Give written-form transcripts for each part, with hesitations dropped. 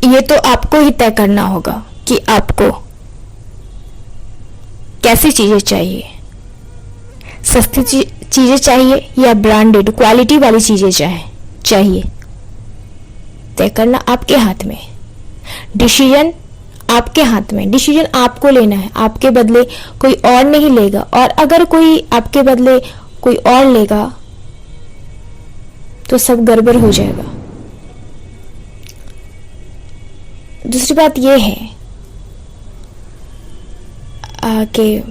ये तो आपको ही तय करना होगा कि आपको कैसी चीजें चाहिए, सस्ती चीजें चाहिए या ब्रांडेड क्वालिटी वाली चीजें चाहिए। तय करना आपके हाथ में, डिसीजन आपके हाथ में, डिसीजन आपको लेना है। आपके बदले कोई और नहीं लेगा, और अगर कोई आपके बदले कोई और लेगा तो सब गड़बड़ हो जाएगा। दूसरी बात यह है कि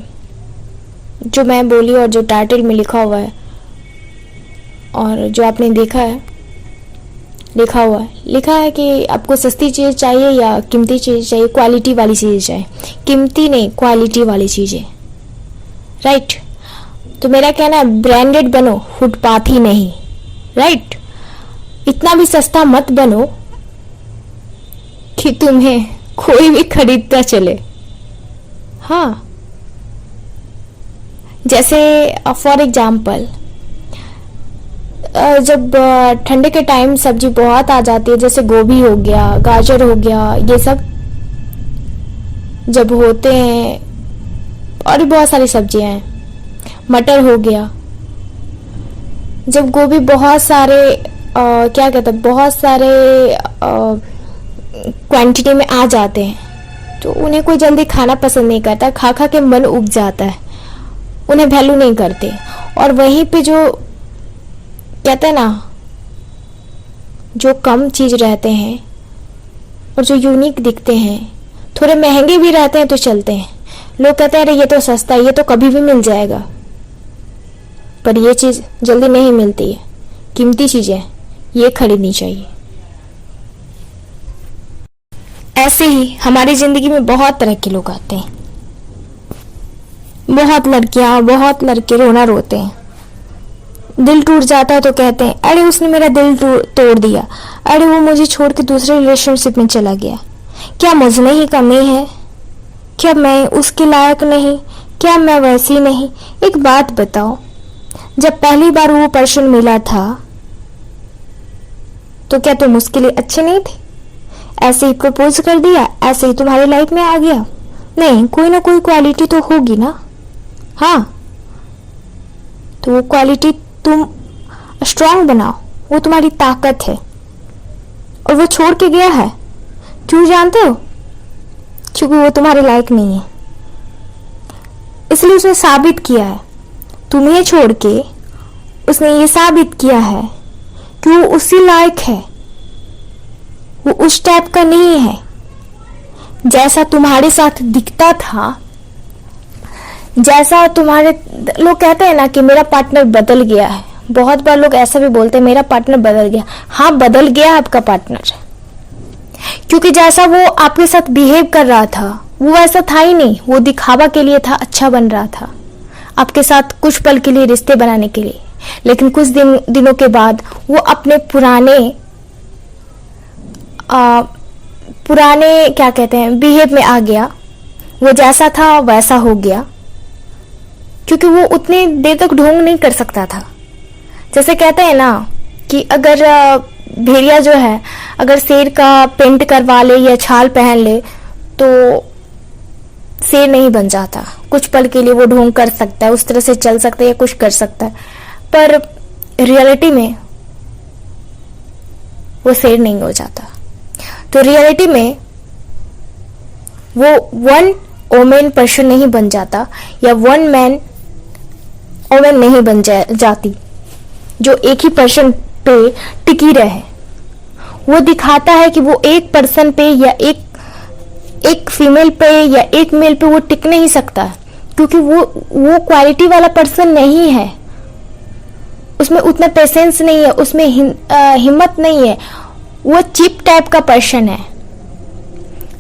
जो मैं बोली और जो टाइटल में लिखा हुआ है और जो आपने देखा है, लिखा है कि आपको सस्ती चीज़ चाहिए या कीमती चीज़ चाहिए, क्वालिटी वाली चीज़ चाहिए। कीमती नहीं, क्वालिटी वाली चीज़ें, राइट। तो मेरा कहना है ब्रांडेड बनो, फुटपाथी नहीं, राइट। इतना भी सस्ता मत बनो कि तुम्हें कोई भी खरीदता चले। हाँ, जैसे फॉर एग्जाम्पल जब ठंडे के टाइम सब्जी बहुत आ जाती है, जैसे गोभी हो गया, गाजर हो गया, ये सब जब होते हैं, और भी बहुत सारी सब्जियां हैं, मटर हो गया, जब गोभी बहुत सारे क्या कहते हैं, बहुत सारे क्वांटिटी में आ जाते हैं, तो उन्हें कोई जल्दी खाना पसंद नहीं करता, खा खा के मन उब जाता है, उन्हें वैल्यू नहीं करते। और वहीं पे जो कहते हैं ना, जो कम चीज रहते हैं और जो यूनिक दिखते हैं, थोड़े महंगे भी रहते हैं तो चलते हैं। लोग कहते हैं अरे ये तो सस्ता है, ये तो कभी भी मिल जाएगा, पर ये चीज जल्दी नहीं मिलती है। कीमती चीजें ये खरीदनी चाहिए। ऐसे ही हमारी जिंदगी में बहुत तरह के लोग आते हैं। बहुत लड़कियां, बहुत लड़के रोना रोते हैं, दिल टूट जाता है तो कहते हैं अरे उसने मेरा दिल तोड़ दिया, अरे वो मुझे छोड़ के दूसरे रिलेशनशिप में चला गया। क्या मुझ में ही कमी है? क्या मैं उसके लायक नहीं? क्या मैं वैसी नहीं? एक बात बताओ, जब पहली बार वो पर्सन मिला था तो क्या तुम उसके लिए अच्छे नहीं थे? ऐसे ही प्रपोज कर दिया, ऐसे ही तुम्हारी लाइफ में आ गया? नहीं, कोई ना कोई क्वालिटी तो होगी ना। हाँ, तो वो क्वालिटी तुम स्ट्रांग बनाओ, वो तुम्हारी ताकत है। और वो छोड़ के गया है, क्यों जानते हो? क्योंकि वो तुम्हारे लायक नहीं है, इसलिए उसने साबित किया है। तुम्हें छोड़ के उसने ये साबित किया है कि वो उसी लायक है, वो उस टाइप का नहीं है जैसा तुम्हारे साथ दिखता था, जैसा तुम्हारे। लोग कहते हैं ना कि मेरा पार्टनर बदल गया है, बहुत बार लोग ऐसा भी बोलते हैं मेरा पार्टनर बदल गया। हाँ, बदल गया आपका पार्टनर, क्योंकि जैसा वो आपके साथ बिहेव कर रहा था वो वैसा था ही नहीं। वो दिखावा के लिए था, अच्छा बन रहा था आपके साथ कुछ पल के लिए, रिश्ते बनाने के लिए। लेकिन कुछ दिनों के बाद वो अपने पुराने क्या कहते हैं, बिहेव में आ गया। वो जैसा था वैसा हो गया, क्योंकि वो उतनी देर तक ढोंग नहीं कर सकता था। जैसे कहते हैं ना कि अगर भेड़िया जो है, अगर शेर का पेंट करवा ले या छाल पहन ले तो शेर नहीं बन जाता। कुछ पल के लिए वो ढोंग कर सकता है, उस तरह से चल सकता है या कुछ कर सकता है, पर रियलिटी में वो शेर नहीं हो जाता। तो रियलिटी में वो वन वोमेन पर्सन नहीं बन जाता, या वन मैन वोमेन नहीं बन जाती जो एक ही पर्सन पे टिकी रहे। वो दिखाता है कि वो एक पर्सन पे या एक फीमेल पे या एक मेल पे वो टिक नहीं सकता, क्योंकि वो क्वालिटी वाला पर्सन नहीं है। उसमें उतना पेशेंस नहीं है, उसमें हिम्मत नहीं है। वो चिप टाइप का पर्सन है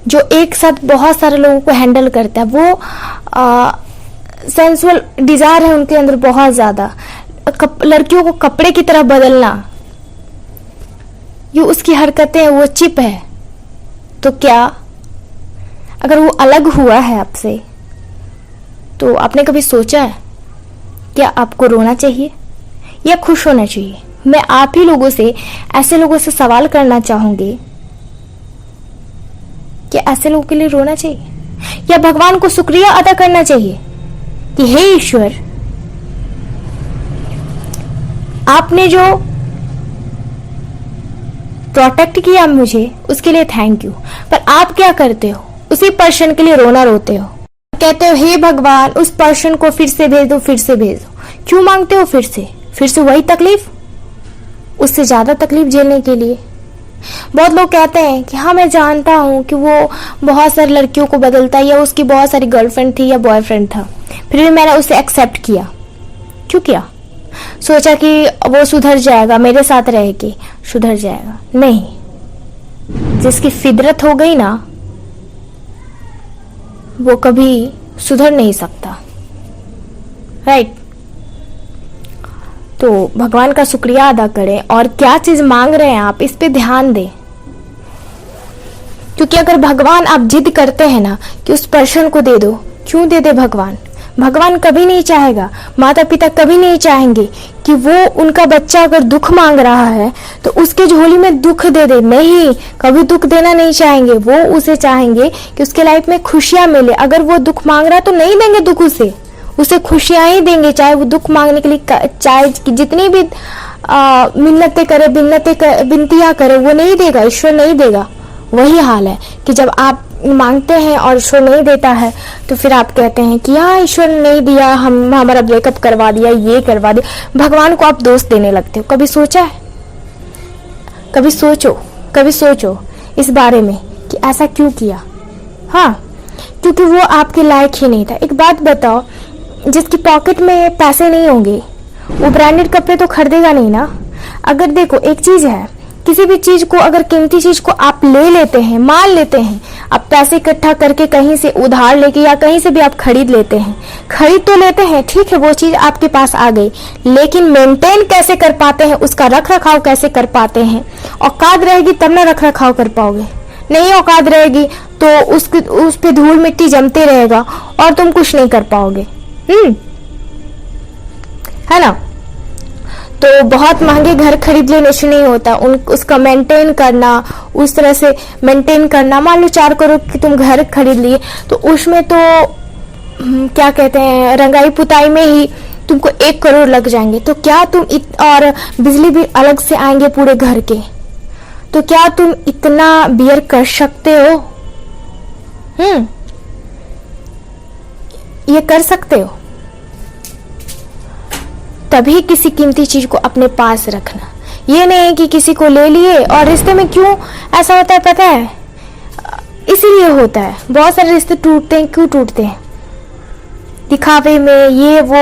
जो एक साथ बहुत सारे लोगों को हैंडल करता है। वो सेंसुअल डिजायर है उनके अंदर बहुत ज्यादा। लड़कियों को कपड़े की तरह बदलना, ये उसकी हरकतें हैं, वो चिप है। तो क्या अगर वो अलग हुआ है आपसे, तो आपने कभी सोचा है क्या आपको रोना चाहिए या खुश होना चाहिए? मैं आप ही लोगों से, ऐसे लोगों से सवाल करना चाहूंगी क्या ऐसे लोगों के लिए रोना चाहिए, या भगवान को शुक्रिया अदा करना चाहिए कि हे ईश्वर, आपने जो प्रोटेक्ट किया मुझे उसके लिए थैंक यू। पर आप क्या करते हो, उसी पर्सन के लिए रोना रोते हो, कहते हो हे भगवान उस पर्सन को फिर से भेज दो, फिर से भेज दो। क्यों मांगते हो फिर से वही तकलीफ, उससे ज्यादा तकलीफ झेलने के लिए। बहुत लोग कहते हैं कि हाँ मैं जानता हूं कि वो बहुत सारी लड़कियों को बदलता है, या उसकी बहुत सारी गर्लफ्रेंड थी या बॉयफ्रेंड था, फिर भी मैंने उसे एक्सेप्ट किया। क्यों किया? सोचा कि वो सुधर जाएगा, मेरे साथ रह के सुधर जाएगा। नहीं, जिसकी फितरत हो गई ना वो कभी सुधर नहीं सकता, राइट? तो भगवान का शुक्रिया अदा करें, और क्या चीज मांग रहे हैं आप इस पे ध्यान दें। क्योंकि अगर भगवान आप जिद करते हैं ना कि उस पर्सन को दे दो, क्यों दे दे भगवान? भगवान कभी नहीं चाहेगा, माता पिता कभी नहीं चाहेंगे कि वो उनका बच्चा अगर दुख मांग रहा है तो उसके झोली में दुख दे दे। नहीं, कभी दुख देना नहीं चाहेंगे। वो उसे चाहेंगे कि उसके लाइफ में खुशियां मिले। अगर वो दुख मांग रहा है तो नहीं देंगे दुख उसे खुशियां ही देंगे। चाहे वो दुख मांगने के लिए चाहे जितनी भी मिन्नतें करे, विनतियां करे, वो नहीं देगा, ईश्वर नहीं देगा। वही हाल है कि जब आप मांगते हैं और ईश्वर नहीं देता है तो फिर आप कहते हैं कि हाँ ईश्वर नहीं दिया, हमारा ब्रेकअप करवा दिया, ये करवा दिया। भगवान को आप दोष देने लगते हो। कभी सोचा है? कभी सोचो इस बारे में कि ऐसा क्यों किया? हाँ, क्योंकि वो आपके लायक ही नहीं था। एक बात बताओ, जिसकी पॉकेट में पैसे नहीं होंगे वो ब्रांडेड कपड़े तो खरीदेगा नहीं ना। अगर देखो, एक चीज है, किसी भी चीज को, अगर कीमती चीज को आप ले लेते हैं, मान लेते हैं, आप पैसे इकट्ठा करके कहीं से उधार लेके या कहीं से भी आप खरीद लेते हैं, खरीद तो लेते हैं, ठीक है, वो चीज आपके पास आ गई, लेकिन मेंटेन कैसे कर पाते हैं, उसका रख रखाव कैसे कर पाते हैं? औकात रहेगी तब ना रख रखाव कर पाओगे। नहीं औकात रहेगी तो उस पे धूल मिट्टी जमते रहेगा और तुम कुछ नहीं कर पाओगे। है ना? तो बहुत महंगे घर खरीद लेने से नहीं होता, उसका मेंटेन करना, उस तरह से मेंटेन करना। मान लो 4 करोड़ की तुम घर खरीद लिए तो उसमें तो क्या कहते हैं, रंगाई पुताई में ही तुमको 1 करोड़ लग जाएंगे। तो क्या तुम और बिजली भी अलग से आएंगे पूरे घर के, तो क्या तुम इतना बियर कर सकते हो? ये कर सकते हो? तभी किसी कीमती चीज को अपने पास रखना। ये नहीं कि किसी को ले लिए। और रिश्ते में क्यों ऐसा होता है पता है? इसीलिए होता है, बहुत सारे रिश्ते टूटते हैं। क्यों टूटते हैं? दिखावे में, ये वो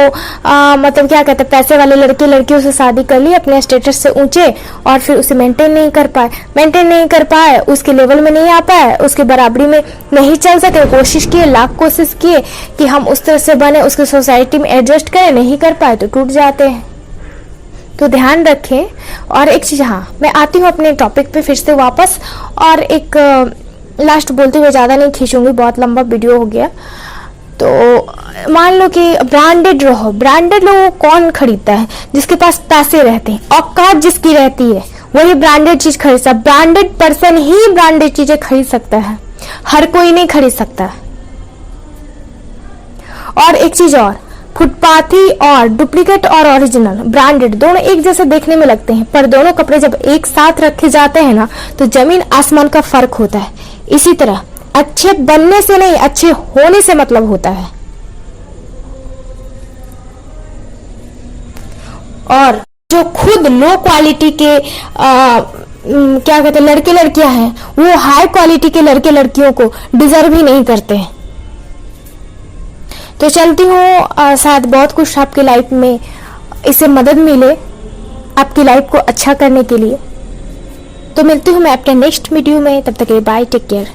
मतलब क्या कहते हैं, पैसे वाले लड़के लड़कियों से शादी कर ली अपने स्टेटस से ऊंचे, और फिर उसे मेंटेन नहीं कर पाए, उसके लेवल में नहीं आ पाए, उसके बराबरी में नहीं चल सके। कोशिश किए, लाख कोशिश किए कि हम उस तरह से बने, उसके सोसाइटी में एडजस्ट करें, नहीं कर पाए तो टूट जाते हैं। तो ध्यान रखें। और एक चीज, हाँ, मैं आती हूँ अपने टॉपिक पे फिर से वापस, और एक लास्ट बोलते हुए ज्यादा नहीं खींचूंगी, बहुत लंबा वीडियो हो गया। तो मान लो कि ब्रांडेड रहो। ब्रांडेड लोगों को कौन खरीदता है? जिसके पास पैसे रहते हैं, औकात जिसकी रहती है वही ब्रांडेड चीज खरीद सकता है। ब्रांडेड पर्सन ही ब्रांडेड चीजें खरीद सकता है, हर कोई नहीं खरीद सकता। और एक चीज और, फुटपाथी और डुप्लीकेट और ओरिजिनल ब्रांडेड दोनों एक जैसे देखने में लगते हैं, पर दोनों कपड़े जब एक साथ रखे जाते हैं ना तो जमीन आसमान का फर्क होता है। इसी तरह अच्छे बनने से नहीं, अच्छे होने से मतलब होता है। और जो खुद लो क्वालिटी के क्या कहते हैं लड़के लड़कियां हैं, वो हाई क्वालिटी के लड़के लड़कियों को डिजर्व ही नहीं करते हैं। तो चलती हूँ, शायद बहुत कुछ आपकी लाइफ में इससे मदद मिले आपकी लाइफ को अच्छा करने के लिए। तो मिलती हूँ मैं अपने नेक्स्ट वीडियो में, तब तक के लिए बाय, टेक केयर।